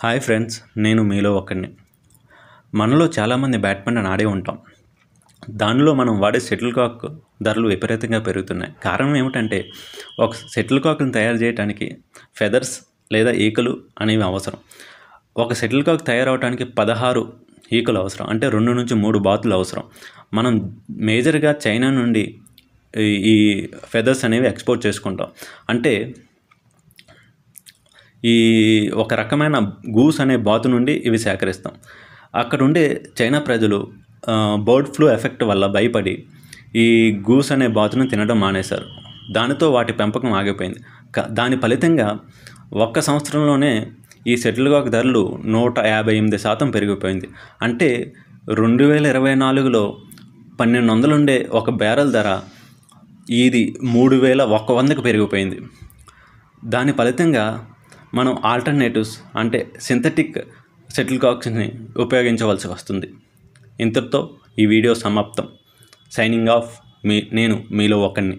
Hi friends, నేను మీలో ఒకడిని. మనలో చాలామంది బ్యాడ్మింటన్ ఆడే ఉంటాం. దానిలో మనం వాడే షటిల్ కాక్ ధరలు విపరీతంగా పెరుగుతున్నాయి. కారణం ఏమిటంటే, ఒక షటిల్ కాక్ని తయారు చేయడానికి ఫెదర్స్ లేదా ఈకలు అనేవి అవసరం. ఒక షటిల్ కాక్ తయారవడానికి 16 ఈకలు అవసరం. అంటే 2 నుంచి 3 బాతులు అవసరం. మనం మేజర్గా చైనా నుండి ఈ ఫెదర్స్ అనేవి ఎక్స్పోర్ట్ చేసుకుంటాం. అంటే ఈ ఒక రకమైన గూస్ అనే బాతు నుండి ఇవి సేకరిస్తాం. అక్కడ ఉండే చైనా ప్రజలు బర్డ్ ఫ్లూ ఎఫెక్ట్ వల్ల భయపడి ఈ గూస్ అనే బాతును తినడం మానేశారు. దానితో వాటి పెంపకం ఆగిపోయింది. దాని ఫలితంగా ఒక్క సంవత్సరంలోనే ఈ షటిల్ కాక్ ధరలు 158% పెరిగిపోయింది. అంటే 2024లో 1200 ఉండే ఒక బ్యారెల్ ధర ఇది 3100కు పెరిగిపోయింది. దాని ఫలితంగా మనం ఆల్టర్నేటివ్స్ అంటే సింథటిక్ షటిల్ కాక్స్ని ఉపయోగించవలసి వస్తుంది. ఇంతటితో ఈ వీడియో సమాప్తం. Signing off. నేను మీలో ఒకడిని.